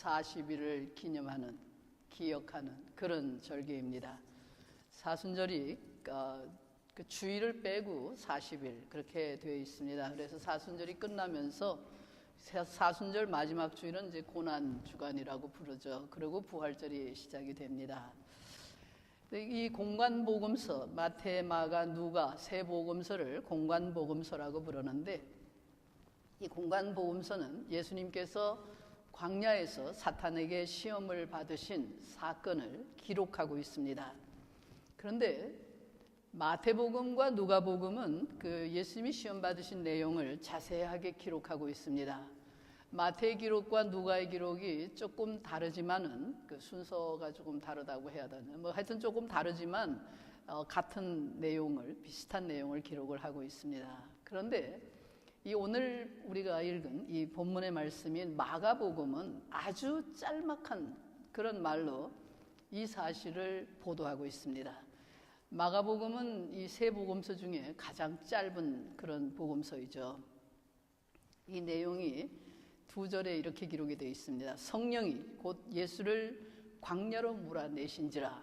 40일을 기억하는 그런 절기입니다. 사순절이 그 주일을 빼고 40일 그렇게 되어 있습니다. 그래서 사순절이 끝나면서 사순절 마지막 주일은 이제 고난 주간이라고 부르죠. 그리고 부활절이 시작이 됩니다. 이 공관복음서, 마태, 마가, 누가 세 복음서를 공관복음서라고 부르는데, 이 공관복음서는 예수님께서 광야에서 사탄에게 시험을 받으신 사건을 기록하고 있습니다. 그런데 마태복음과 누가복음은 그 예수님이 시험 받으신 내용을 자세하게 기록하고 있습니다. 마태의 기록과 누가의 기록이 조금 다르지만은 그 순서가 조금 다르다고 해야 되나, 뭐 하여튼 조금 다르지만 같은 내용을, 비슷한 내용을 기록을 하고 있습니다. 그런데 이 오늘 우리가 읽은 이 본문의 말씀인 마가복음은 아주 짤막한 그런 말로 이 사실을 보도하고 있습니다. 마가복음은 이 세 복음서 중에 가장 짧은 그런 복음서이죠. 이 내용이 2절에 이렇게 기록이 되어 있습니다. 성령이 곧 예수를 광야로 몰아내신지라.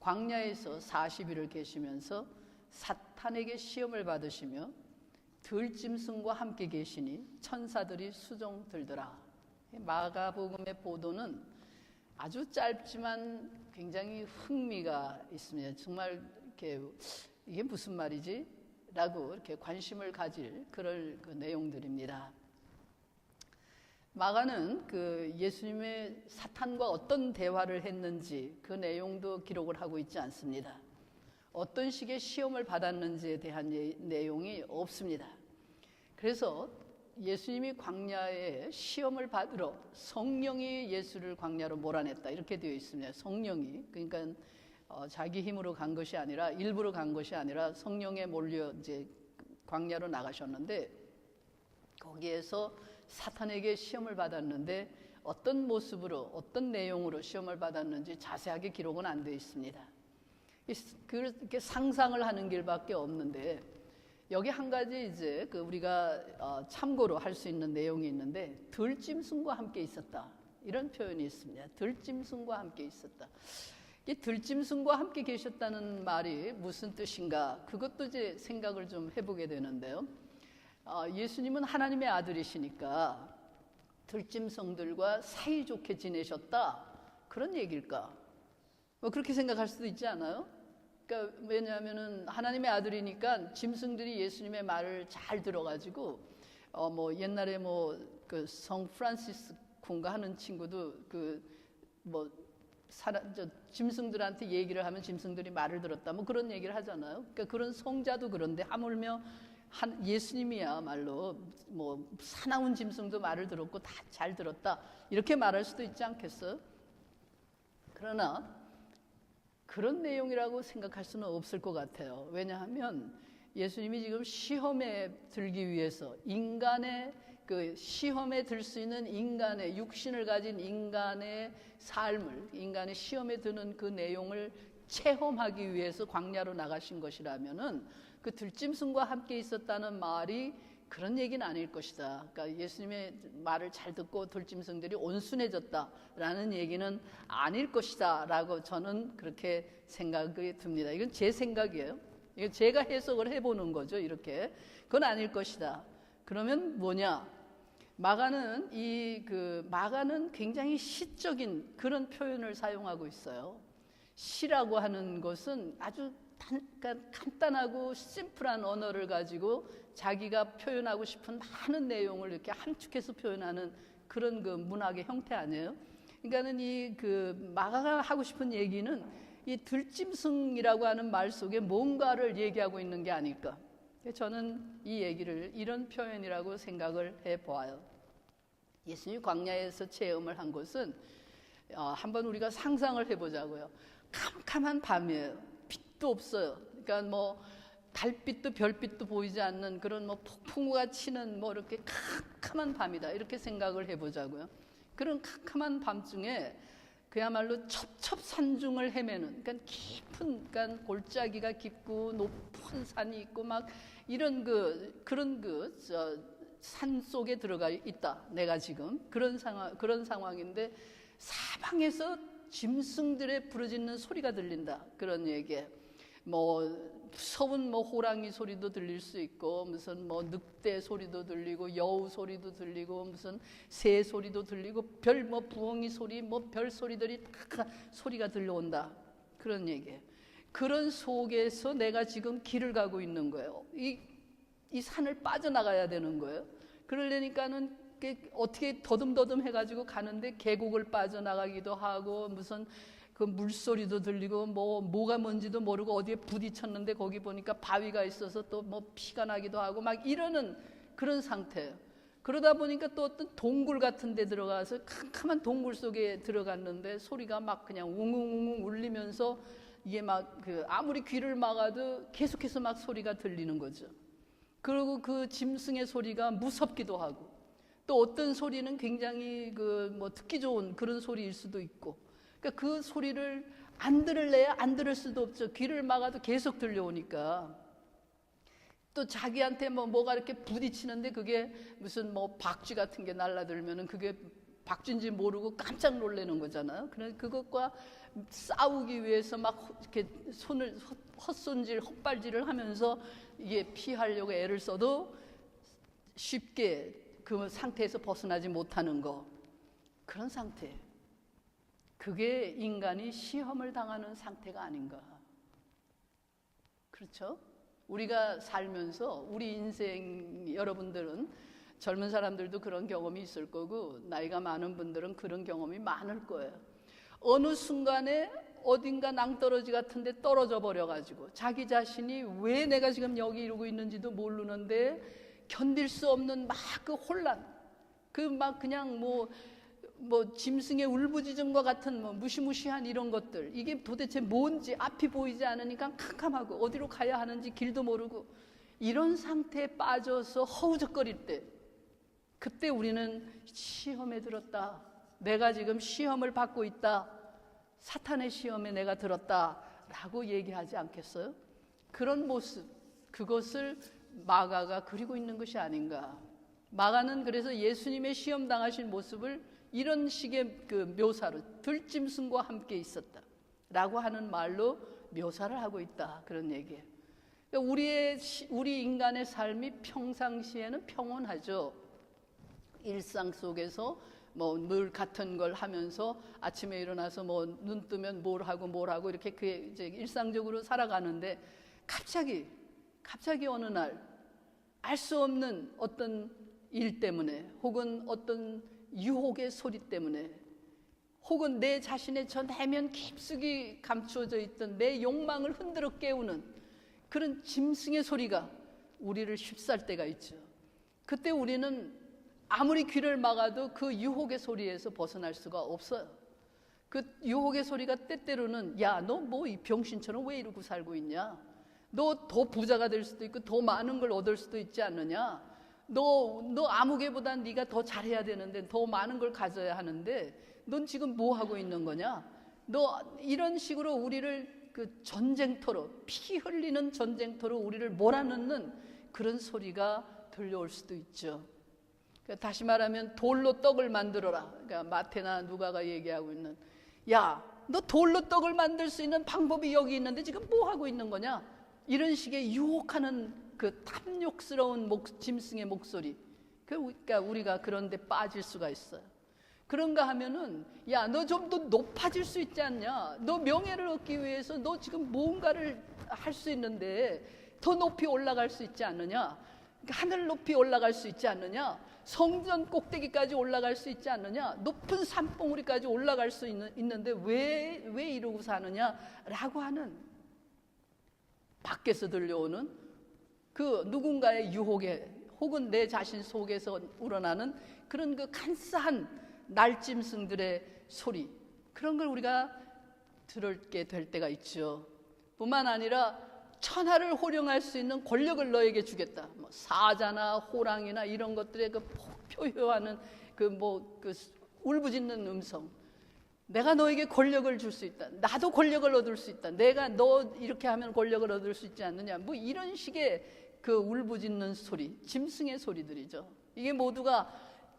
광야에서 40일을 계시면서 사탄에게 시험을 받으시며 들짐승과 함께 계시니 천사들이 수종 들더라. 마가복음의 보도는 아주 짧지만 굉장히 흥미가 있습니다. 정말 이렇게 이게 무슨 말이지? 라고 이렇게 관심을 가질 그럴 그 내용들입니다. 마가는 그 예수님의 사탄과 어떤 대화를 했는지 그 내용도 기록을 하고 있지 않습니다. 어떤 식의 시험을 받았는지에 대한 내용이 없습니다. 그래서 예수님이 광야에 시험을 받으러 성령이 예수를 광야로 몰아냈다 이렇게 되어 있습니다. 성령이, 그러니까 자기 힘으로 간 것이 아니라, 일부러 간 것이 아니라 성령에 몰려 이제 광야로 나가셨는데, 거기에서 사탄에게 시험을 받았는데 어떤 모습으로 어떤 내용으로 시험을 받았는지 자세하게 기록은 안 되어 있습니다. 그렇게 상상을 하는 길밖에 없는데, 여기 한 가지 이제 그 우리가 참고로 할 수 있는 내용이 있는데, 들짐승과 함께 있었다 이런 표현이 있습니다. 들짐승과 함께 있었다. 이 들짐승과 함께 계셨다는 말이 무슨 뜻인가, 그것도 이제 생각을 좀 해보게 되는데요. 예수님은 하나님의 아들이시니까 들짐승들과 사이좋게 지내셨다 그런 얘기일까? 뭐 그렇게 생각할 수도 있지 않아요? 그러니까 왜냐하면은 하나님의 아들이니까 짐승들이 예수님의 말을 잘 들어가지고 뭐 옛날에 뭐 그 성 프란시스 군가 하는 친구도 그 뭐 짐승들한테 얘기를 하면 짐승들이 말을 들었다 뭐 그런 얘기를 하잖아요. 그러니까 그런 성자도 그런데 하물며 예수님이야말로 뭐 사나운 짐승도 말을 들었고 다 잘 들었다 이렇게 말할 수도 있지 않겠어요? 그러나 그런 내용이라고 생각할 수는 없을 것 같아요. 왜냐하면 예수님이 지금 시험에 들기 위해서 인간의 그 시험에 들 수 있는 인간의 육신을 가진 인간의 삶을, 인간의 시험에 드는 그 내용을 체험하기 위해서 광야로 나가신 것이라면은 그 들짐승과 함께 있었다는 말이 그런 얘기는 아닐 것이다. 그러니까 예수님의 말을 잘 듣고 들짐승들이 온순해졌다라는 얘기는 아닐 것이다 라고 저는 그렇게 생각이 듭니다. 이건 제 생각이에요. 이건 제가 해석을 해보는 거죠. 이렇게. 그건 아닐 것이다. 그러면 뭐냐? 마가는 마가는 굉장히 시적인 그런 표현을 사용하고 있어요. 시라고 하는 것은 아주 간단하고 심플한 언어를 가지고 자기가 표현하고 싶은 많은 내용을 이렇게 함축해서 표현하는 그런 그 문학의 형태 아니에요? 그러니까는 이 그 마가가 하고 싶은 얘기는 이 들짐승이라고 하는 말 속에 뭔가를 얘기하고 있는 게 아닐까. 저는 이 얘기를 이런 표현이라고 생각을 해보아요. 예수님이 광야에서 체험을 한 것은 한번 우리가 상상을 해보자고요. 캄캄한 밤이에요. 빛도 없어요. 그러니까 뭐 달빛도 별빛도 보이지 않는 그런 뭐 폭풍우가 치는 뭐 이렇게 캄캄한 밤이다 이렇게 생각을 해보자고요. 그런 캄캄한 밤중에 그야말로 첩첩산중을 헤매는, 그러니까 깊은, 그러니까 골짜기가 깊고 높은 산이 있고 막 이런 그런 산 속에 들어가 있다. 내가 지금 그런 상황인데 사방에서 짐승들의 부르짖는 소리가 들린다. 그런 얘기에 무서운 호랑이 소리도 들릴 수 있고, 무슨 늑대 소리도 들리고, 여우 소리도 들리고, 무슨 새 소리도 들리고, 부엉이 소리, 별 소리들이 다 소리가 들려온다. 그런 얘기예요. 그런 속에서 내가 지금 길을 가고 있는 거예요. 이 산을 빠져나가야 되는 거예요. 그러려니까는 어떻게 더듬더듬 해가지고 가는데 계곡을 빠져나가기도 하고, 무슨 그 물소리도 들리고, 뭐가 뭔지도 모르고 어디에 부딪혔는데 거기 보니까 바위가 있어서 또 피가 나기도 하고 막 이러는 그런 상태예요. 그러다 보니까 또 어떤 동굴 같은 데 들어가서 캄캄한 동굴 속에 들어갔는데 소리가 막 그냥 웅웅웅 울리면서 이게 막 아무리 귀를 막아도 계속해서 막 소리가 들리는 거죠. 그리고 그 짐승의 소리가 무섭기도 하고, 또 어떤 소리는 굉장히 듣기 좋은 그런 소리일 수도 있고, 그러니까 그 소리를 안 들을래야 안 들을 수도 없죠. 귀를 막아도 계속 들려오니까. 또 자기한테 뭐가 이렇게 부딪히는데 그게 무슨 박쥐 같은 게 날라들면은 그게 박쥐인지 모르고 깜짝 놀라는 거잖아요. 그래서 그것과 싸우기 위해서 막 이렇게 손을 헛발질을 하면서 이게 피하려고 애를 써도 쉽게 그 상태에서 벗어나지 못하는 거, 그런 상태. 그게 인간이 시험을 당하는 상태가 아닌가. 그렇죠? 우리가 살면서 우리 인생, 여러분들은 젊은 사람들도 그런 경험이 있을 거고 나이가 많은 분들은 그런 경험이 많을 거예요. 어느 순간에 어딘가 낭떠러지 같은 데 떨어져 버려가지고 자기 자신이 왜 내가 지금 여기 이러고 있는지도 모르는데 견딜 수 없는 막 그 혼란, 그냥 짐승의 울부짖음과 같은 무시무시한 이런 것들, 이게 도대체 뭔지 앞이 보이지 않으니까 캄캄하고 어디로 가야 하는지 길도 모르고 이런 상태에 빠져서 허우적거릴 때, 그때 우리는 시험에 들었다. 내가 지금 시험을 받고 있다. 사탄의 시험에 내가 들었다 라고 얘기하지 않겠어요? 그런 모습, 그것을 마가가 그리고 있는 것이 아닌가. 마가는 그래서 예수님의 시험 당하신 모습을 이런 식의 묘사로 들짐승과 함께 있었다 라고 하는 말로 묘사를 하고 있다, 그런 얘기예요. 그러니까 우리 인간의 삶이 평상시에는 평온하죠. 일상 속에서 늘 같은 걸 하면서 아침에 일어나서 눈 뜨면 뭘 하고 이렇게 이제 일상적으로 살아가는데 갑자기 어느 날 알 수 없는 어떤 일 때문에, 혹은 어떤 유혹의 소리 때문에, 혹은 내 자신의 저 내면 깊숙이 감추어져 있던 내 욕망을 흔들어 깨우는 그런 짐승의 소리가 우리를 휩쌀 때가 있죠. 그때 우리는 아무리 귀를 막아도 그 유혹의 소리에서 벗어날 수가 없어요. 그 유혹의 소리가 때때로는 야, 너 이 병신처럼 왜 이러고 살고 있냐? 너 더 부자가 될 수도 있고 더 많은 걸 얻을 수도 있지 않느냐? 너 아무개보다 네가 더 잘해야 되는데, 더 많은 걸 가져야 하는데 넌 지금 뭐 하고 있는 거냐? 너 이런 식으로 우리를 전쟁터로, 피 흘리는 전쟁터로 우리를 몰아넣는 그런 소리가 들려올 수도 있죠. 그러니까 다시 말하면 돌로 떡을 만들어라. 그러니까 마태나 누가가 얘기하고 있는, 야, 너 돌로 떡을 만들 수 있는 방법이 여기 있는데 지금 뭐 하고 있는 거냐? 이런 식의 유혹하는 그 탐욕스러운 짐승의 목소리. 그러니까 우리가 그런 데 빠질 수가 있어요. 그런가 하면은, 야, 너 좀 더 높아질 수 있지 않냐? 너 명예를 얻기 위해서 너 지금 뭔가를 할 수 있는데 더 높이 올라갈 수 있지 않느냐? 하늘 높이 올라갈 수 있지 않느냐? 성전 꼭대기까지 올라갈 수 있지 않느냐? 높은 산봉우리까지 올라갈 수 있는데 왜 이러고 사느냐? 라고 하는, 밖에서 들려오는 그 누군가의 유혹에, 혹은 내 자신 속에서 우러나는 그런 그 간사한 날짐승들의 소리, 그런 걸 우리가 들게 될 때가 있죠. 뿐만 아니라 천하를 호령할 수 있는 권력을 너에게 주겠다. 사자나 호랑이나 이런 것들의 표효하는 울부짖는 음성. 내가 너에게 권력을 줄 수 있다. 나도 권력을 얻을 수 있다. 내가 너 이렇게 하면 권력을 얻을 수 있지 않느냐. 이런 식의 울부짖는 소리, 짐승의 소리들이죠. 이게 모두가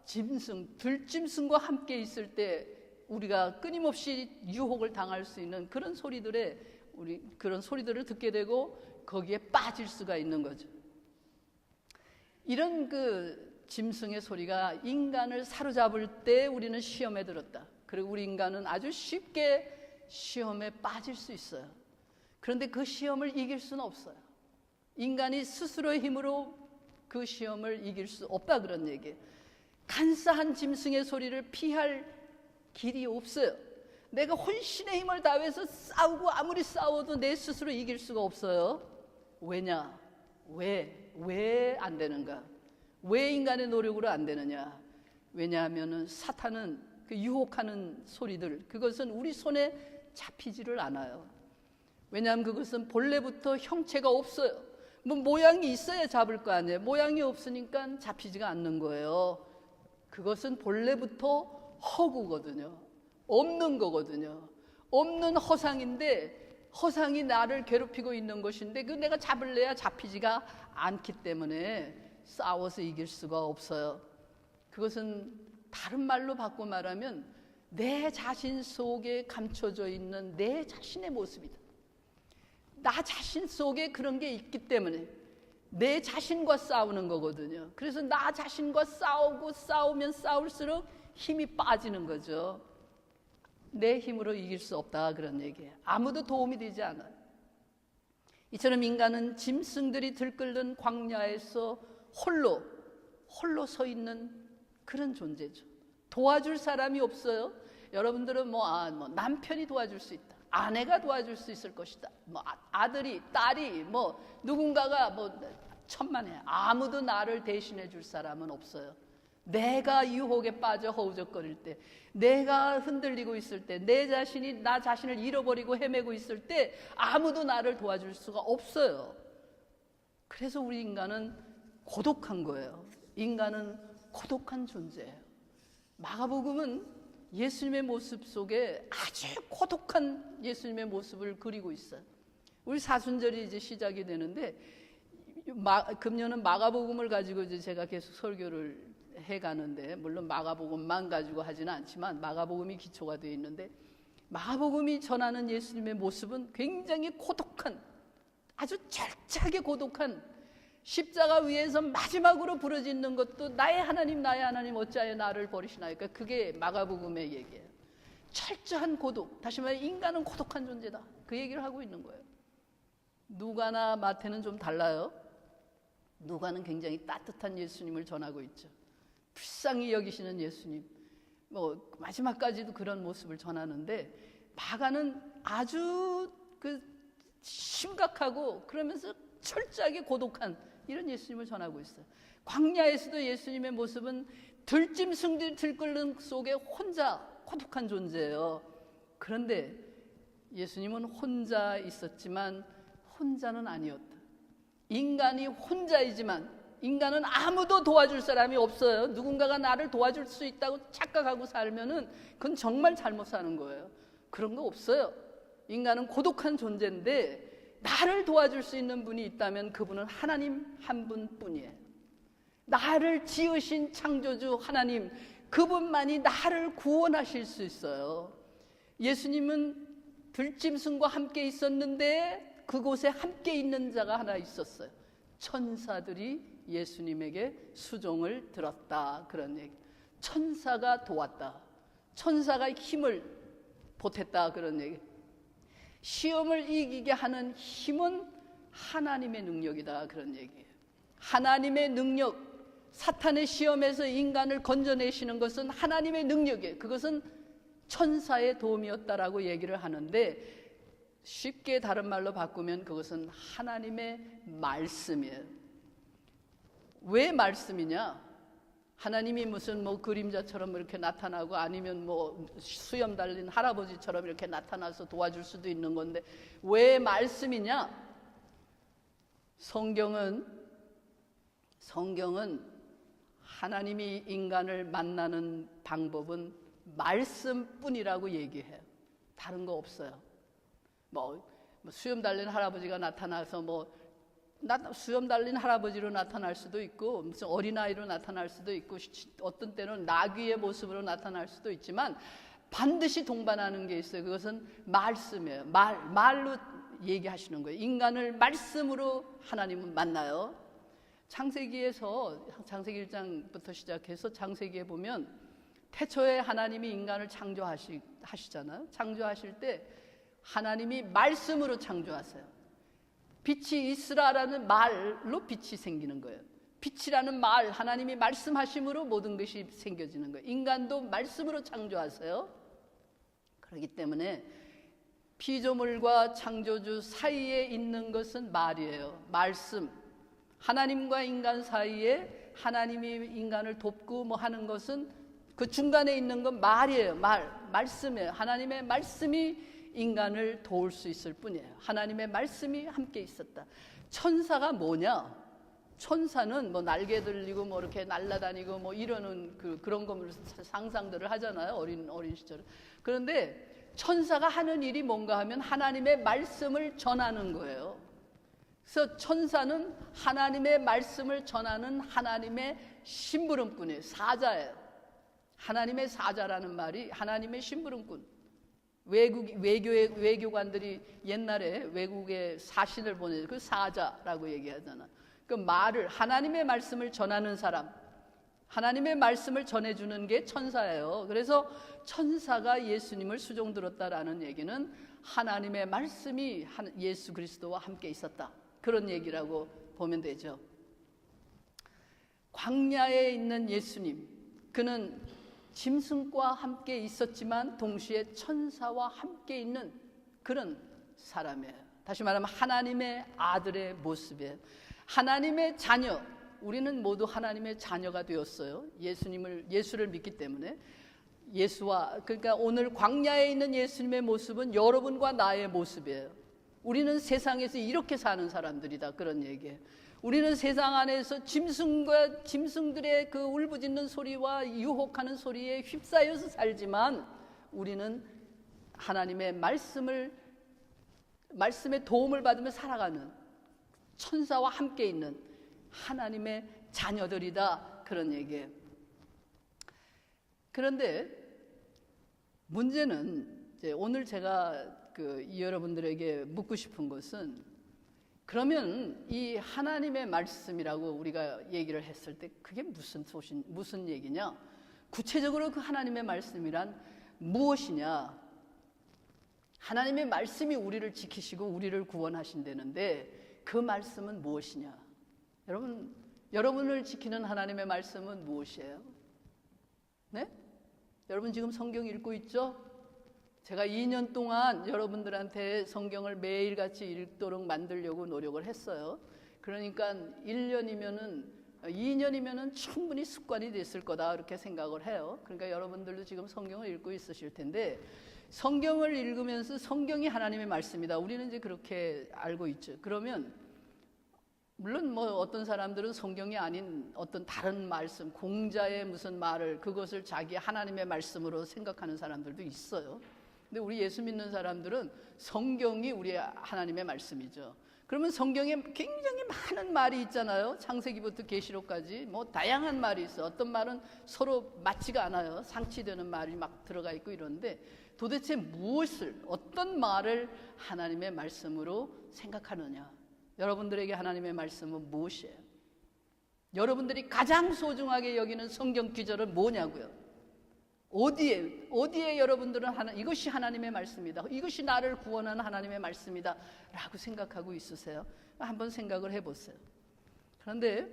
짐승, 들짐승과 함께 있을 때 우리가 끊임없이 유혹을 당할 수 있는 그런 소리들을 듣게 되고 거기에 빠질 수가 있는 거죠. 이런 짐승의 소리가 인간을 사로잡을 때 우리는 시험에 들었다. 그리고 우리 인간은 아주 쉽게 시험에 빠질 수 있어요. 그런데 그 시험을 이길 수는 없어요. 인간이 스스로의 힘으로 그 시험을 이길 수 없다, 그런 얘기예요. 간사한 짐승의 소리를 피할 길이 없어요. 내가 혼신의 힘을 다해서 싸우고 아무리 싸워도 내 스스로 이길 수가 없어요. 왜냐? 왜 안 되는가? 왜 인간의 노력으로 안 되느냐? 왜냐하면 사탄은 그 유혹하는 소리들, 그것은 우리 손에 잡히지를 않아요. 왜냐하면 그것은 본래부터 형체가 없어요. 뭐 모양이 있어야 잡을 거 아니에요. 모양이 없으니까 잡히지가 않는 거예요. 그것은 본래부터 허구거든요. 없는 거거든요. 없는 허상인데, 허상이 나를 괴롭히고 있는 것인데 그 내가 잡을래야 잡히지가 않기 때문에 싸워서 이길 수가 없어요. 그것은 다른 말로 바꿔 말하면 내 자신 속에 감춰져 있는 내 자신의 모습이다. 나 자신 속에 그런 게 있기 때문에 내 자신과 싸우는 거거든요. 그래서 나 자신과 싸우면 싸울수록 힘이 빠지는 거죠. 내 힘으로 이길 수 없다, 그런 얘기예요. 아무도 도움이 되지 않아요. 이처럼 인간은 짐승들이 들끓는 광야에서 홀로 서 있는 그런 존재죠. 도와줄 사람이 없어요. 여러분들은 남편이 도와줄 수 있다, 아내가 도와줄 수 있을 것이다, 아들이, 딸이, 누군가가 천만에 아무도 나를 대신해 줄 사람은 없어요. 내가 유혹에 빠져 허우적거릴 때, 내가 흔들리고 있을 때, 나 자신을 잃어버리고 헤매고 있을 때 아무도 나를 도와줄 수가 없어요. 그래서 우리 인간은 고독한 거예요. 인간은 고독한 존재예요. 마가복음은 예수님의 모습 속에 아주 고독한 예수님의 모습을 그리고 있어요. 우리 사순절이 이제 시작이 되는데, 금년은 마가복음을 가지고 이제 제가 계속 설교를 해가는데, 물론 마가복음만 가지고 하지는 않지만 마가복음이 기초가 되어 있는데, 마가복음이 전하는 예수님의 모습은 굉장히 고독한, 아주 절차게 고독한, 십자가 위에서 마지막으로 부르짖는 것도 나의 하나님 어찌하여 나를 버리시나이까, 그게 마가복음의 얘기예요. 철저한 고독, 다시 말해 인간은 고독한 존재다, 그 얘기를 하고 있는 거예요. 누가나 마태는 좀 달라요. 누가는 굉장히 따뜻한 예수님을 전하고 있죠. 불쌍히 여기시는 예수님, 마지막까지도 그런 모습을 전하는데, 마가는 아주 심각하고 그러면서 철저하게 고독한 이런 예수님을 전하고 있어요. 광야에서도 예수님의 모습은 들짐승들 들끓는 속에 혼자 고독한 존재예요. 그런데 예수님은 혼자 있었지만 혼자는 아니었다. 인간이 혼자이지만 인간은 아무도 도와줄 사람이 없어요. 누군가가 나를 도와줄 수 있다고 착각하고 살면은 그건 정말 잘못 사는 거예요. 그런 거 없어요. 인간은 고독한 존재인데 나를 도와줄 수 있는 분이 있다면 그분은 하나님 한 분뿐이에요. 나를 지으신 창조주 하나님, 그분만이 나를 구원하실 수 있어요. 예수님은 들짐승과 함께 있었는데 그곳에 함께 있는 자가 하나 있었어요. 천사들이 예수님에게 수종을 들었다, 그런 얘기. 천사가 도왔다, 천사가 힘을 보탰다, 그런 얘기. 시험을 이기게 하는 힘은 하나님의 능력이다, 그런 얘기예요. 하나님의 능력, 사탄의 시험에서 인간을 건져내시는 것은 하나님의 능력이에요. 그것은 천사의 도움이었다라고 얘기를 하는데, 쉽게 다른 말로 바꾸면 그것은 하나님의 말씀이에요. 왜 말씀이냐? 하나님이 무슨 그림자처럼 이렇게 나타나고 아니면 수염 달린 할아버지처럼 이렇게 나타나서 도와줄 수도 있는 건데, 왜 말씀이냐? 성경은 하나님이 인간을 만나는 방법은 말씀뿐이라고 얘기해요. 다른 거 없어요. 수염 달린 할아버지가 나타나서 수염 달린 할아버지로 나타날 수도 있고 무슨 어린아이로 나타날 수도 있고 어떤 때는 나귀의 모습으로 나타날 수도 있지만 반드시 동반하는 게 있어요. 그것은 말씀이에요. 말로 얘기하시는 거예요. 인간을 말씀으로 하나님은 만나요. 창세기 1장부터 시작해서 창세기에 보면 태초에 하나님이 인간을 창조하시잖아요. 창조하실 때 하나님이 말씀으로 창조하세요. 빛이 있으라라는 말로 빛이 생기는 거예요. 빛이라는 말, 하나님이 말씀하심으로 모든 것이 생겨지는 거예요. 인간도 말씀으로 창조하세요. 그렇기 때문에 피조물과 창조주 사이에 있는 것은 말이에요. 말씀. 하나님과 인간 사이에 하나님이 인간을 돕고 뭐 하는 것은 그 중간에 있는 건 말이에요. 말씀이에요. 하나님의 말씀이 인간을 도울 수 있을 뿐이에요. 하나님의 말씀이 함께 있었다. 천사가 뭐냐? 천사는 뭐 날개 들리고 뭐 이렇게 날아다니고 뭐 이러는 그런 거 상상들을 하잖아요. 어린 시절에. 그런데 천사가 하는 일이 뭔가 하면 하나님의 말씀을 전하는 거예요. 그래서 천사는 하나님의 말씀을 전하는 하나님의 심부름꾼이에요. 사자예요. 하나님의 사자라는 말이 하나님의 심부름꾼. 외교관들이 옛날에 외국에 사신을 보내서 그 사자라고 얘기하잖아. 그 말을 하나님의 말씀을 전하는 사람, 하나님의 말씀을 전해주는 게 천사예요. 그래서 천사가 예수님을 수종 들었다라는 얘기는 하나님의 말씀이 예수 그리스도와 함께 있었다. 그런 얘기라고 보면 되죠. 광야에 있는 예수님, 그는 짐승과 함께 있었지만 동시에 천사와 함께 있는 그런 사람이에요. 다시 말하면 하나님의 아들의 모습이에요. 하나님의 자녀, 우리는 모두 하나님의 자녀가 되었어요. 예수를 믿기 때문에. 그러니까 오늘 광야에 있는 예수님의 모습은 여러분과 나의 모습이에요. 우리는 세상에서 이렇게 사는 사람들이다, 그런 얘기예요. 우리는 세상 안에서 짐승들의 그 울부짖는 소리와 유혹하는 소리에 휩싸여서 살지만 우리는 하나님의 말씀의 도움을 받으며 살아가는 천사와 함께 있는 하나님의 자녀들이다, 그런 얘기예요. 그런데 문제는 이제 오늘 제가 여러분들에게 묻고 싶은 것은, 그러면 이 하나님의 말씀이라고 우리가 얘기를 했을 때 그게 무슨 얘기냐? 구체적으로 그 하나님의 말씀이란 무엇이냐? 하나님의 말씀이 우리를 지키시고 우리를 구원하신다는데 그 말씀은 무엇이냐? 여러분을 지키는 하나님의 말씀은 무엇이에요? 네? 여러분 지금 성경 읽고 있죠? 제가 2년 동안 여러분들한테 성경을 매일같이 읽도록 만들려고 노력을 했어요. 그러니까 2년이면은 충분히 습관이 됐을 거다, 그렇게 생각을 해요. 그러니까 여러분들도 지금 성경을 읽고 있으실 텐데, 성경을 읽으면서 성경이 하나님의 말씀이다, 우리는 이제 그렇게 알고 있죠. 그러면 물론 뭐 어떤 사람들은 성경이 아닌 어떤 다른 말씀, 공자의 무슨 말을, 그것을 자기 하나님의 말씀으로 생각하는 사람들도 있어요. 근데 우리 예수 믿는 사람들은 성경이 우리 하나님의 말씀이죠. 그러면 성경에 굉장히 많은 말이 있잖아요. 창세기부터 계시록까지 뭐 다양한 말이 있어. 어떤 말은 서로 맞지가 않아요. 상치되는 말이 막 들어가 있고 이런데, 도대체 어떤 말을 하나님의 말씀으로 생각하느냐? 여러분들에게 하나님의 말씀은 무엇이에요? 여러분들이 가장 소중하게 여기는 성경 구절은 뭐냐고요? 어디에 여러분들은 이것이 하나님의 말씀이다, 이것이 나를 구원하는 하나님의 말씀이다 라고 생각하고 있으세요? 한번 생각을 해보세요. 그런데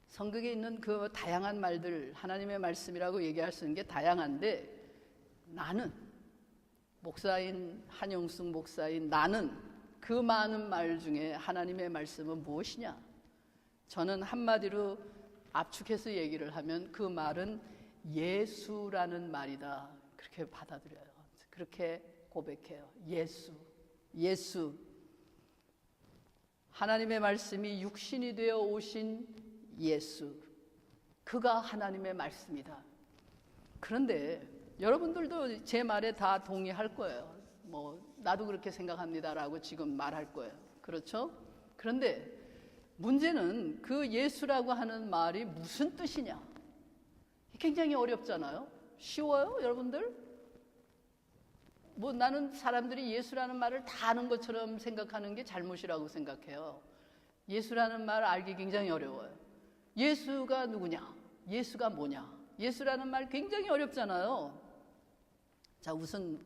성경에 있는 그 다양한 말들, 하나님의 말씀이라고 얘기할 수 있는 게 다양한데, 나는 한영숙 목사인 나는 그 많은 말 중에 하나님의 말씀은 무엇이냐? 저는 한마디로 압축해서 얘기를 하면 그 말은 예수라는 말이다, 그렇게 받아들여요. 그렇게 고백해요. 예수. 하나님의 말씀이 육신이 되어 오신 예수, 그가 하나님의 말씀이다. 그런데 여러분들도 제 말에 다 동의할 거예요. 뭐 나도 그렇게 생각합니다라고 지금 말할 거예요. 그렇죠? 그런데 문제는 그 예수라고 하는 말이 무슨 뜻이냐? 굉장히 어렵잖아요. 쉬워요, 여러분들? 뭐 나는 사람들이 예수라는 말을 다 아는 것처럼 생각하는 게 잘못이라고 생각해요. 예수라는 말 알기 굉장히 어려워요. 예수가 누구냐? 예수가 뭐냐? 예수라는 말 굉장히 어렵잖아요. 자, 우선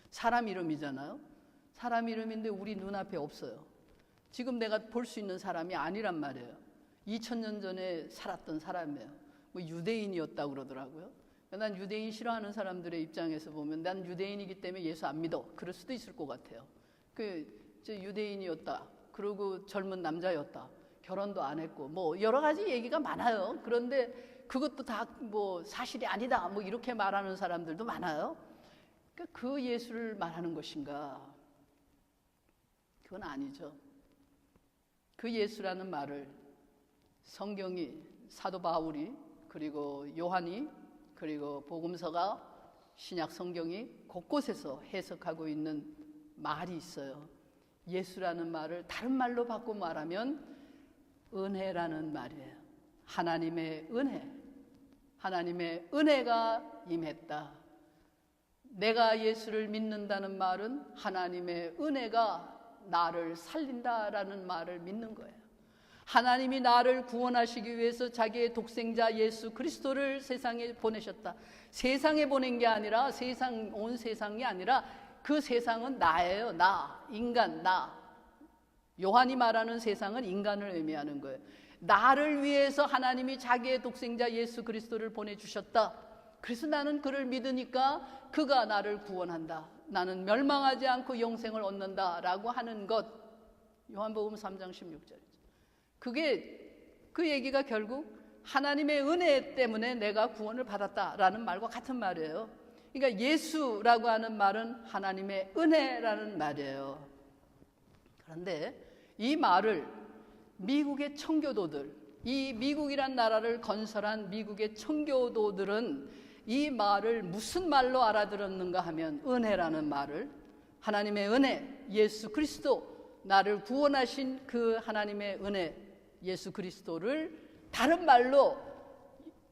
사람 이름이잖아요. 사람 이름인데 우리 눈앞에 없어요. 지금 내가 볼 수 있는 사람이 아니란 말이에요. 2000년 전에 살았던 사람이에요. 뭐 유대인이었다고 그러더라고요. 난 유대인 싫어하는 사람들의 입장에서 보면 난 유대인이기 때문에 예수 안 믿어. 그럴 수도 있을 것 같아요. 유대인이었다. 그리고 젊은 남자였다. 결혼도 안 했고 뭐 여러 가지 얘기가 많아요. 그런데 그것도 다 뭐 사실이 아니다. 뭐 이렇게 말하는 사람들도 많아요. 그러니까 그 예수를 말하는 것인가? 그건 아니죠. 그 예수라는 말을 성경이 사도 바울이 그리고 요한이 그리고 복음서가 신약 성경이 곳곳에서 해석하고 있는 말이 있어요. 예수라는 말을 다른 말로 바꿔 말하면 은혜라는 말이에요. 하나님의 은혜. 하나님의 은혜가 임했다. 내가 예수를 믿는다는 말은 하나님의 은혜가 나를 살린다라는 말을 믿는 거예요. 하나님이 나를 구원하시기 위해서 자기의 독생자 예수 그리스도를 세상에 보내셨다. 세상에 보낸 게 아니라 온 세상이 아니라 그 세상은 나예요. 나, 인간, 나. 요한이 말하는 세상은 인간을 의미하는 거예요. 나를 위해서 하나님이 자기의 독생자 예수 그리스도를 보내주셨다. 그래서 나는 그를 믿으니까 그가 나를 구원한다. 나는 멸망하지 않고 영생을 얻는다 라고 하는 것. 요한복음 3장 16절이죠. 그 얘기가 결국 하나님의 은혜 때문에 내가 구원을 받았다라는 말과 같은 말이에요. 그러니까 예수라고 하는 말은 하나님의 은혜라는 말이에요. 그런데 이 말을 미국의 청교도들, 이 미국이란 나라를 건설한 미국의 청교도들은 이 말을 무슨 말로 알아들었는가 하면 은혜라는 말을, 하나님의 은혜, 예수 그리스도, 나를 구원하신 그 하나님의 은혜, 예수 그리스도를 다른 말로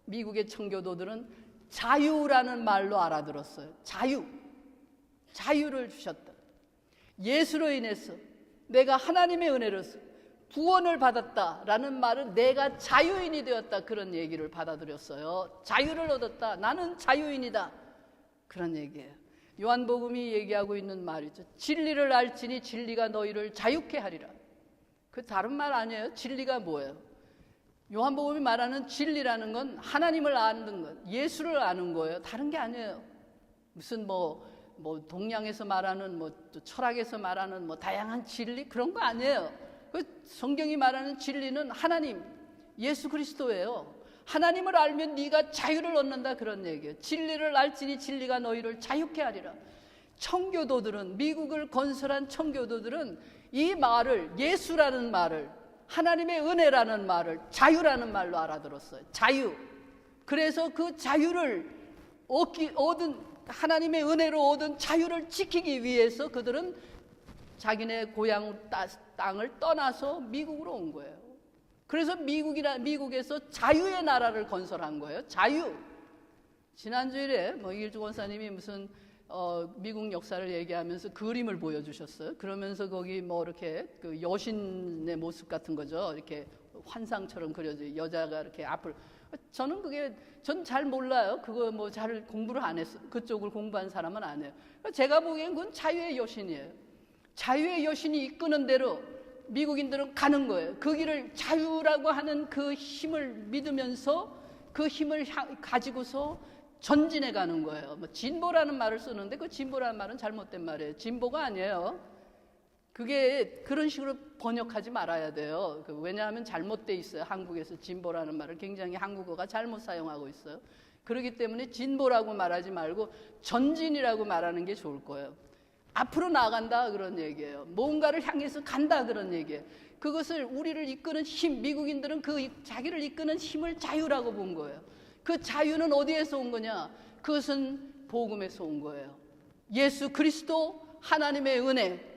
미국의 청교도들은 자유라는 말로 알아들었어요. 자유를 주셨다. 예수로 인해서 내가 하나님의 은혜로서 구원을 받았다라는 말은 내가 자유인이 되었다, 그런 얘기를 받아들였어요. 자유를 얻었다. 나는 자유인이다. 그런 얘기예요. 요한복음이 얘기하고 있는 말이죠. 진리를 알지니 진리가 너희를 자유케 하리라. 그 다른 말 아니에요. 진리가 뭐예요? 요한복음이 말하는 진리라는 건 하나님을 아는 것, 예수를 아는 거예요. 다른 게 아니에요. 무슨 뭐 동양에서 말하는 철학에서 말하는 다양한 진리, 그런 거 아니에요. 그 성경이 말하는 진리는 하나님, 예수 그리스도예요. 하나님을 알면 네가 자유를 얻는다, 그런 얘기예요. 진리를 알지니 진리가 너희를 자유케 하리라. 청교도들은, 미국을 건설한 청교도들은 이 말을, 예수라는 말을, 하나님의 은혜라는 말을 자유라는 말로 알아들었어요. 자유. 그래서 그 자유를 얻은, 하나님의 은혜로 얻은 자유를 지키기 위해서 그들은 자기네 고향 땅을 떠나서 미국으로 온 거예요. 그래서 미국에서 자유의 나라를 건설한 거예요. 자유. 지난주일에 이길주 권사님이 무슨 미국 역사를 얘기하면서 그림을 보여주셨어요. 그러면서 거기 이렇게 그 여신의 모습 같은 거죠. 이렇게 환상처럼 그려져, 여자가 이렇게 앞을. 전 잘 몰라요. 그거 잘 공부를 안 했어. 그쪽을 공부한 사람은 안 해요. 제가 보기엔 그건 자유의 여신이에요. 자유의 여신이 이끄는 대로 미국인들은 가는 거예요. 그 길을, 자유라고 하는 그 힘을 믿으면서 그 힘을 가지고서 전진해 가는 거예요. 진보라는 말을 쓰는데 그 진보라는 말은 잘못된 말이에요. 진보가 아니에요. 그게 그런 식으로 번역하지 말아야 돼요. 왜냐하면 잘못돼 있어요. 한국에서 진보라는 말을 굉장히 한국어가 잘못 사용하고 있어요. 그렇기 때문에 진보라고 말하지 말고 전진이라고 말하는 게 좋을 거예요. 앞으로 나간다, 그런 얘기예요. 뭔가를 향해서 간다, 그런 얘기예요. 그것을, 우리를 이끄는 힘, 미국인들은 자기를 이끄는 힘을 자유라고 본 거예요. 그 자유는 어디에서 온 거냐? 그것은 복음에서 온 거예요. 예수 그리스도, 하나님의 은혜,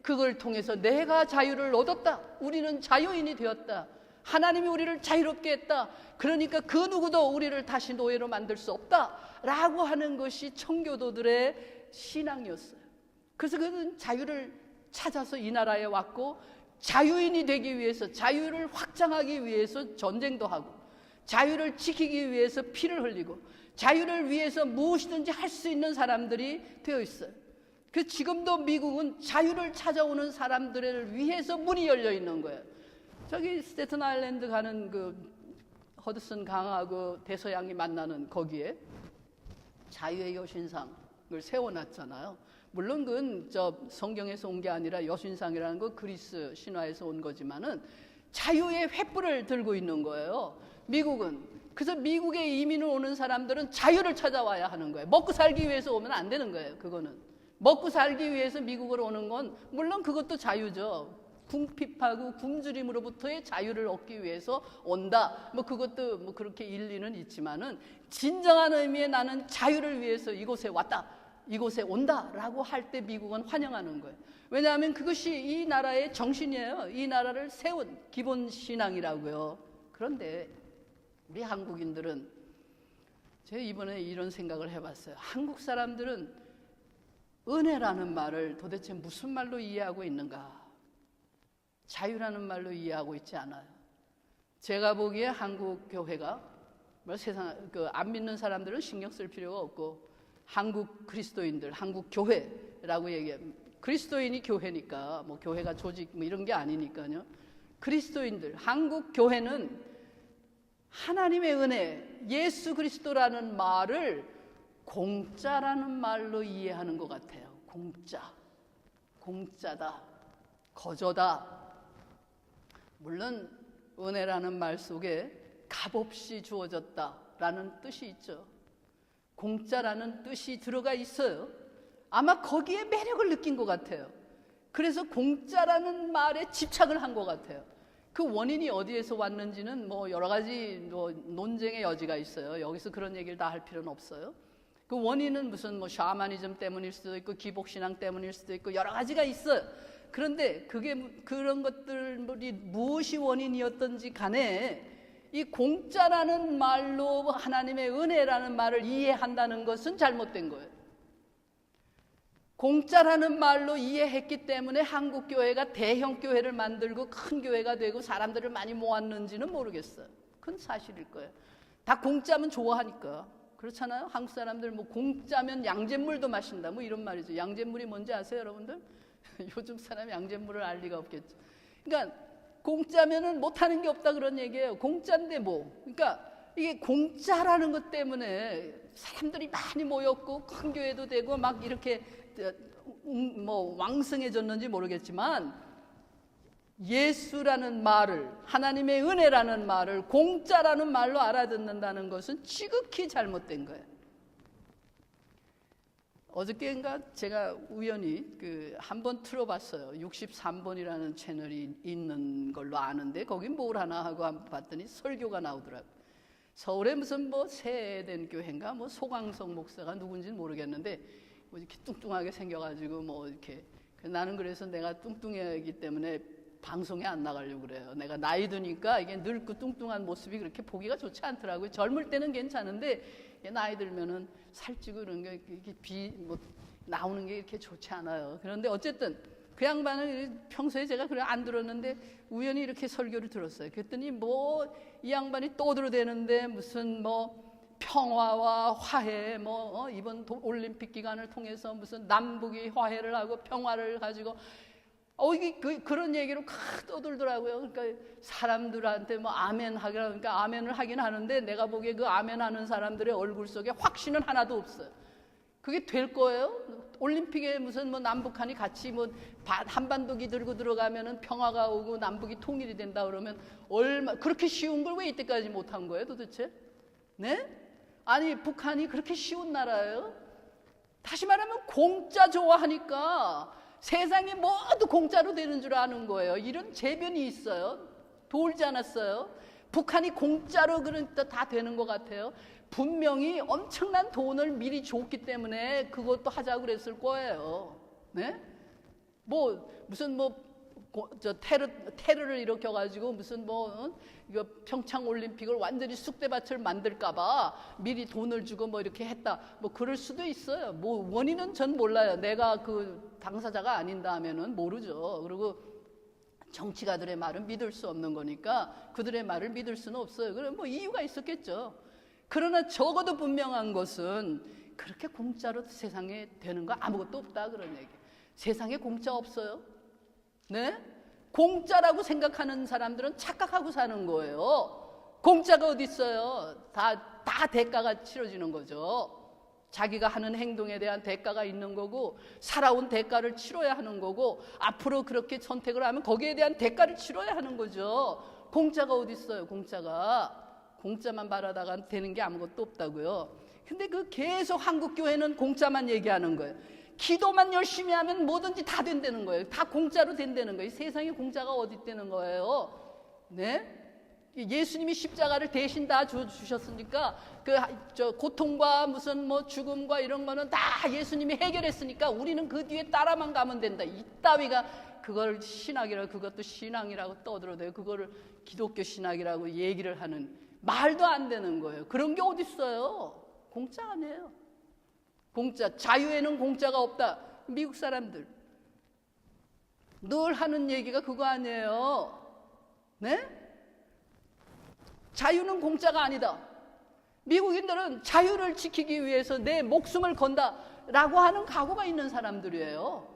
그걸 통해서 내가 자유를 얻었다. 우리는 자유인이 되었다. 하나님이 우리를 자유롭게 했다. 그러니까 그 누구도 우리를 다시 노예로 만들 수 없다 라고 하는 것이 청교도들의 신앙이었어요. 그래서 그는 자유를 찾아서 이 나라에 왔고, 자유인이 되기 위해서, 자유를 확장하기 위해서 전쟁도 하고, 자유를 지키기 위해서 피를 흘리고, 자유를 위해서 무엇이든지 할 수 있는 사람들이 되어 있어요. 그 지금도 미국은 자유를 찾아오는 사람들을 위해서 문이 열려 있는 거예요. 저기 스테튼 아일랜드 가는 그 허드슨 강하고 대서양이 만나는 거기에 자유의 여신상을 세워놨잖아요. 물론 그건 저 성경에서 온 게 아니라 여신상이라는 거 그리스 신화에서 온 거지만은 자유의 횃불을 들고 있는 거예요. 미국은. 그래서 미국에 이민을 오는 사람들은 자유를 찾아와야 하는 거예요. 먹고 살기 위해서 오면 안 되는 거예요. 그거는. 먹고 살기 위해서 미국으로 오는 건 물론 그것도 자유죠. 궁핍하고 굶주림으로부터의 자유를 얻기 위해서 온다. 뭐 그것도 뭐 그렇게 일리는 있지만은 진정한 의미의 나는 자유를 위해서 이곳에 왔다. 이곳에 온다라고 할 때 미국은 환영하는 거예요. 왜냐하면 그것이 이 나라의 정신이에요. 이 나라를 세운 기본 신앙이라고요. 그런데 우리 한국인들은, 제가 이번에 이런 생각을 해봤어요. 한국 사람들은 은혜라는 말을 도대체 무슨 말로 이해하고 있는가? 자유라는 말로 이해하고 있지 않아요. 제가 보기에 한국 교회가 뭐 세상 안 믿는 사람들은 신경 쓸 필요가 없고, 한국 그리스도인들, 한국 교회라고 얘기해. 그리스도인이 교회니까 뭐 교회가 조직 뭐 이런 게 아니니까요. 그리스도인들, 한국 교회는 하나님의 은혜, 예수 그리스도라는 말을 공짜라는 말로 이해하는 것 같아요. 공짜, 공짜다, 거저다. 물론 은혜라는 말 속에 값없이 주어졌다라는 뜻이 있죠. 공짜라는 뜻이 들어가 있어요. 아마 거기에 매력을 느낀 것 같아요. 그래서 공짜라는 말에 집착을 한 것 같아요. 그 원인이 어디에서 왔는지는 뭐 여러 가지 논쟁의 여지가 있어요. 여기서 그런 얘기를 다 할 필요는 없어요. 그 원인은 무슨 뭐 샤머니즘 때문일 수도 있고 기복신앙 때문일 수도 있고 여러 가지가 있어요. 그런데 그런 것들이 무엇이 원인이었던지 간에 이 공짜라는 말로 하나님의 은혜라는 말을 이해한다는 것은 잘못된 거예요. 공짜라는 말로 이해했기 때문에 한국 교회가 대형 교회를 만들고 큰 교회가 되고 사람들을 많이 모았는지는 모르겠어요. 그건 사실일 거예요. 다 공짜면 좋아하니까. 그렇잖아요. 한국 사람들 뭐 공짜면 양잿물도 마신다 뭐 이런 말이죠. 양잿물이 뭔지 아세요, 여러분들? 요즘 사람이 양잿물을 알 리가 없겠죠. 그러니까 공짜면은 못하는 게 없다 그런 얘기예요. 공짜인데 뭐. 그러니까 이게 공짜라는 것 때문에 사람들이 많이 모였고 큰 교회도 되고 막 이렇게 뭐 왕성해졌는지 모르겠지만, 예수라는 말을, 하나님의 은혜라는 말을 공짜라는 말로 알아듣는다는 것은 지극히 잘못된 거예요. 어저께인가 제가 우연히 한번 틀어봤어요. 63번이라는 채널이 있는 걸로 아는데 거긴 뭘 하나 하고 한번 봤더니 설교가 나오더라고요. 서울에 무슨 뭐 세된 교회인가 뭐 소강성 목사가 누군지는 모르겠는데 뭐 이렇게 뚱뚱하게 생겨가지고 뭐 이렇게, 나는 그래서 내가 뚱뚱하기 때문에 방송에 안 나가려고 그래요. 내가 나이 드니까 이게 늙고 뚱뚱한 모습이 그렇게 보기가 좋지 않더라고요. 젊을 때는 괜찮은데 나이 들면은 살찌고 이런 게 이렇게 나오는 게 이렇게 좋지 않아요. 그런데 어쨌든 그 양반은 평소에 제가 그래 안 들었는데 우연히 이렇게 설교를 들었어요. 그랬더니 뭐 이 양반이 떠들어대는데 무슨 뭐 평화와 화해, 이번 올림픽 기간을 통해서 무슨 남북이 화해를 하고 평화를 가지고 이게 그런 얘기로 떠들더라고요. 그러니까 사람들한테 뭐 아멘 하기라, 그러니까 아멘을 하긴 하는데 내가 보기에 그 아멘 하는 사람들의 얼굴 속에 확신은 하나도 없어요. 그게 될 거예요? 올림픽에 무슨 뭐 남북한이 같이 뭐 한반도기 들고 들어가면은 평화가 오고 남북이 통일이 된다 그러면 그렇게 쉬운 걸 왜 이때까지 못한 거예요, 도대체? 네? 아니 북한이 그렇게 쉬운 나라예요? 다시 말하면 공짜 좋아하니까 세상이 모두 공짜로 되는 줄 아는 거예요. 이런 재변이 있어요. 돌지 않았어요. 북한이 공짜로 그러니까 다 되는 것 같아요. 분명히 엄청난 돈을 미리 줬기 때문에 그것도 하자고 그랬을 거예요. 네? 무슨 테러를 일으켜가지고 무슨 이거 평창 올림픽을 완전히 쑥대밭을 만들까봐 미리 돈을 주고 이렇게 했다. 그럴 수도 있어요. 원인은 전 몰라요. 내가 그 당사자가 아닌다 하면은 모르죠. 그리고 정치가들의 말은 믿을 수 없는 거니까 그들의 말을 믿을 수는 없어요. 그럼 이유가 있었겠죠. 그러나 적어도 분명한 것은 그렇게 공짜로 세상에 되는 거 아무것도 없다 그런 얘기. 세상에 공짜 없어요. 네? 공짜라고 생각하는 사람들은 착각하고 사는 거예요. 공짜가 어디 있어요? 다 대가가 치러지는 거죠. 자기가 하는 행동에 대한 대가가 있는 거고 살아온 대가를 치러야 하는 거고 앞으로 그렇게 선택을 하면 거기에 대한 대가를 치러야 하는 거죠. 공짜가 어디 있어요? 공짜만 바라다가 되는 게 아무것도 없다고요. 근데 계속 한국 교회는 공짜만 얘기하는 거예요. 기도만 열심히 하면 뭐든지 다 된다는 거예요. 다 공짜로 된다는 거예요. 세상에 공짜가 어디 있다는 거예요. 네? 예수님이 십자가를 대신 다 주셨으니까 고통과 무슨 죽음과 이런 거는 다 예수님이 해결했으니까 우리는 그 뒤에 따라만 가면 된다. 이따위가 그걸 신학이라고, 그것도 신앙이라고 떠들어대요. 그거를 기독교 신학이라고 얘기를 하는 말도 안 되는 거예요. 그런 게 어디 있어요? 공짜 아니에요. 공짜. 자유에는 공짜가 없다. 미국 사람들 늘 하는 얘기가 그거 아니에요. 네? 자유는 공짜가 아니다. 미국인들은 자유를 지키기 위해서 내 목숨을 건다라고 하는 각오가 있는 사람들이에요.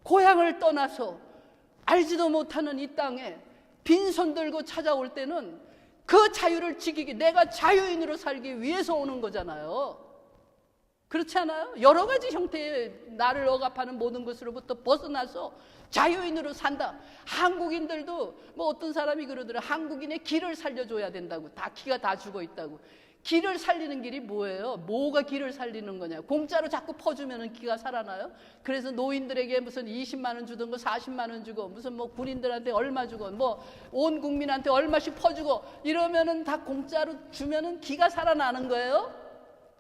고향을 떠나서 알지도 못하는 이 땅에 빈손 들고 찾아올 때는 그 자유를 지키기, 내가 자유인으로 살기 위해서 오는 거잖아요. 그렇지 않아요? 여러 가지 형태의 나를 억압하는 모든 것으로부터 벗어나서 자유인으로 산다. 한국인들도 어떤 사람이 그러더라. 한국인의 길을 살려줘야 된다고. 기가 다 죽어 있다고. 길을 살리는 길이 뭐예요? 뭐가 길을 살리는 거냐? 공짜로 자꾸 퍼주면 기가 살아나요? 그래서 노인들에게 무슨 20만 원 주던 거 40만 원 주고 무슨 군인들한테 얼마 주고 온 국민한테 얼마씩 퍼주고 이러면은 다 공짜로 주면은 기가 살아나는 거예요?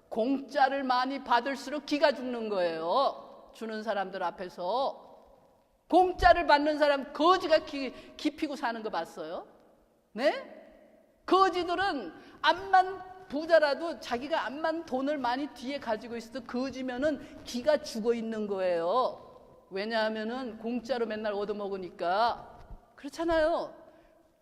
공짜를 많이 받을수록 기가 죽는 거예요. 주는 사람들 앞에서. 공짜를 받는 사람 거지가 기피고 사는 거 봤어요? 네? 거지들은 암만 부자라도 자기가 암만 돈을 많이 뒤에 가지고 있어도 거지면은 기가 죽어 있는 거예요. 왜냐하면은 공짜로 맨날 얻어먹으니까. 그렇잖아요.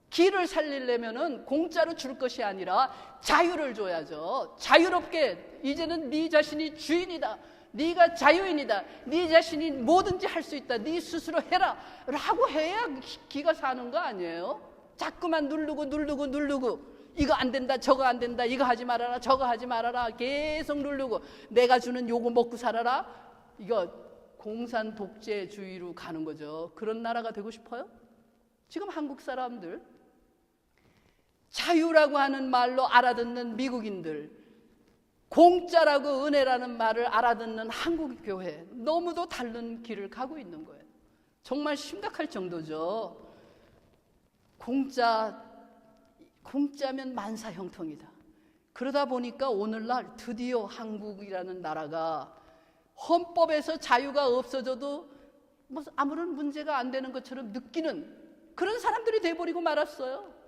기를 살리려면은 공짜로 줄 것이 아니라 자유를 줘야죠. 자유롭게 이제는 네 자신이 주인이다. 네가 자유인이다. 네 자신이 뭐든지 할 수 있다. 네 스스로 해라 라고 해야 기가 사는 거 아니에요? 자꾸만 누르고 이거 안 된다, 저거 안 된다, 이거 하지 말아라, 저거 하지 말아라 계속 누르고 내가 주는 요거 먹고 살아라. 이거 공산 독재주의로 가는 거죠. 그런 나라가 되고 싶어요? 지금 한국 사람들 자유라고 하는 말로 알아듣는 미국인들, 공짜라고 은혜라는 말을 알아듣는 한국 교회, 너무도 다른 길을 가고 있는 거예요. 정말 심각할 정도죠. 공짜면 만사형통이다. 그러다 보니까 오늘날 드디어 한국이라는 나라가 헌법에서 자유가 없어져도 아무런 문제가 안 되는 것처럼 느끼는 그런 사람들이 돼버리고 말았어요.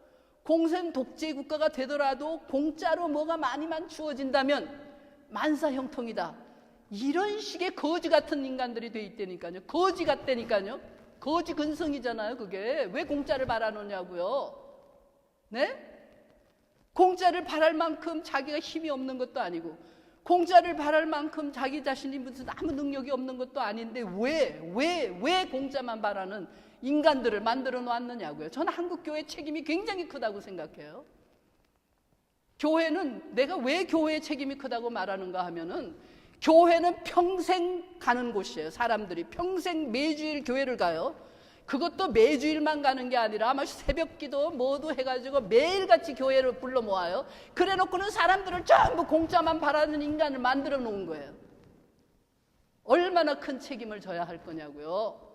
공산 독재 국가가 되더라도 공짜로 뭐가 많이만 주어진다면 만사형통이다. 이런 식의 거지 같은 인간들이 돼 있다니까요. 거지 같다니까요. 거지 근성이잖아요. 그게 왜 공짜를 바라느냐고요. 네? 공짜를 바랄 만큼 자기가 힘이 없는 것도 아니고 공짜를 바랄 만큼 자기 자신이 무슨 아무 능력이 없는 것도 아닌데 왜 공짜만 바라는 인간들을 만들어 놓았느냐고요. 저는 한국교회 책임이 굉장히 크다고 생각해요. 교회는 내가 왜 교회의 책임이 크다고 말하는가 하면은 교회는 평생 가는 곳이에요. 사람들이 평생 매주일 교회를 가요. 그것도 매주일만 가는 게 아니라 아마 새벽기도 모두 해가지고 매일같이 교회를 불러 모아요. 그래 놓고는 사람들을 전부 공짜만 바라는 인간을 만들어 놓은 거예요. 얼마나 큰 책임을 져야 할 거냐고요.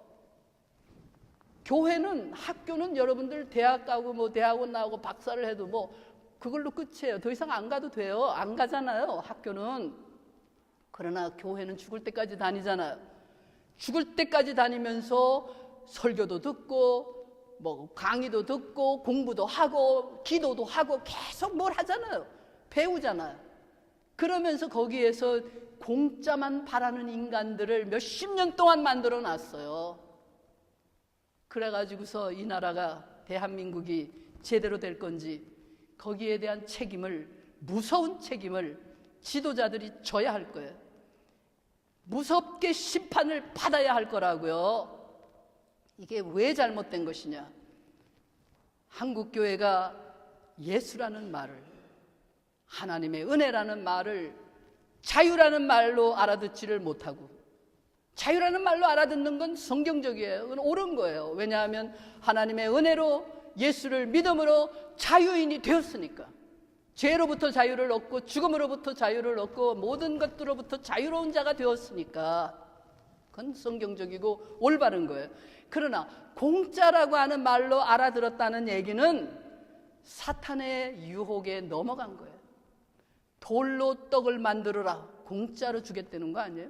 교회는, 학교는 여러분들 대학 가고 대학원 나오고 박사를 해도 그걸로 끝이에요. 더 이상 안 가도 돼요. 안 가잖아요, 학교는. 그러나 교회는 죽을 때까지 다니잖아요. 죽을 때까지 다니면서 설교도 듣고 뭐 강의도 듣고 공부도 하고 기도도 하고 계속 뭘 하잖아요. 배우잖아요. 그러면서 거기에서 공짜만 바라는 인간들을 몇십 년 동안 만들어 놨어요. 그래가지고서 이 나라가 대한민국이 제대로 될 건지 거기에 대한 책임을, 무서운 책임을 지도자들이 져야 할 거예요. 무섭게 심판을 받아야 할 거라고요. 이게 왜 잘못된 것이냐? 한국교회가 예수라는 말을, 하나님의 은혜라는 말을 자유라는 말로 알아듣지를 못하고, 자유라는 말로 알아듣는 건 성경적이에요. 그건 옳은 거예요. 왜냐하면 하나님의 은혜로 예수를 믿음으로 자유인이 되었으니까. 죄로부터 자유를 얻고 죽음으로부터 자유를 얻고 모든 것들로부터 자유로운 자가 되었으니까 그건 성경적이고 올바른 거예요. 그러나 공짜라고 하는 말로 알아들었다는 얘기는 사탄의 유혹에 넘어간 거예요. 돌로 떡을 만들어라, 공짜로 주겠다는 거 아니에요?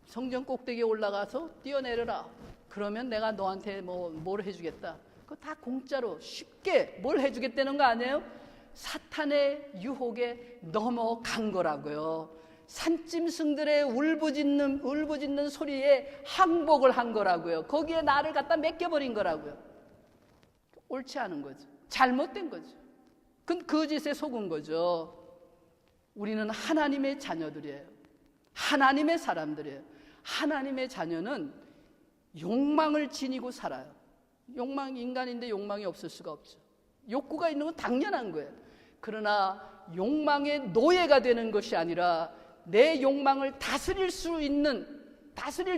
성전 꼭대기에 올라가서 뛰어내려라, 그러면 내가 너한테 뭘 해주겠다. 그거 다 공짜로 쉽게 뭘 해주겠다는 거 아니에요? 사탄의 유혹에 넘어간 거라고요. 산짐승들의 울부짖는 소리에 항복을 한 거라고요. 거기에 나를 갖다 맡겨버린 거라고요. 옳지 않은 거죠. 잘못된 거죠. 그건 거짓에 속은 거죠. 우리는 하나님의 자녀들이에요. 하나님의 사람들이에요. 하나님의 자녀는 욕망을 지니고 살아요. 인간인데 욕망이 없을 수가 없죠. 욕구가 있는 건 당연한 거예요. 그러나 욕망의 노예가 되는 것이 아니라 내 욕망을 다스릴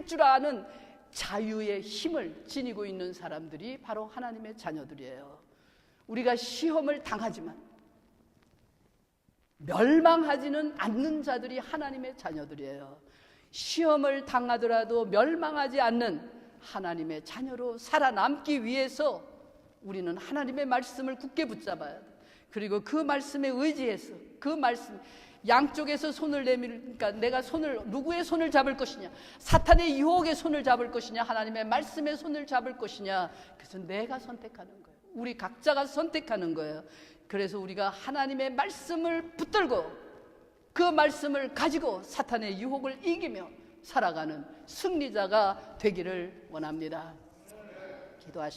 줄 아는 자유의 힘을 지니고 있는 사람들이 바로 하나님의 자녀들이에요. 우리가 시험을 당하지만 멸망하지는 않는 자들이 하나님의 자녀들이에요. 시험을 당하더라도 멸망하지 않는 하나님의 자녀로 살아남기 위해서 우리는 하나님의 말씀을 굳게 붙잡아야 돼. 그리고 그 말씀에 의지해서 그 말씀 양쪽에서 손을 내밀니까 내가 누구의 손을 잡을 것이냐? 사탄의 유혹의 손을 잡을 것이냐? 하나님의 말씀의 손을 잡을 것이냐? 그래서 내가 선택하는 거예요. 우리 각자가 선택하는 거예요. 그래서 우리가 하나님의 말씀을 붙들고 그 말씀을 가지고 사탄의 유혹을 이기며 살아가는 승리자가 되기를 원합니다. 기도하십시오.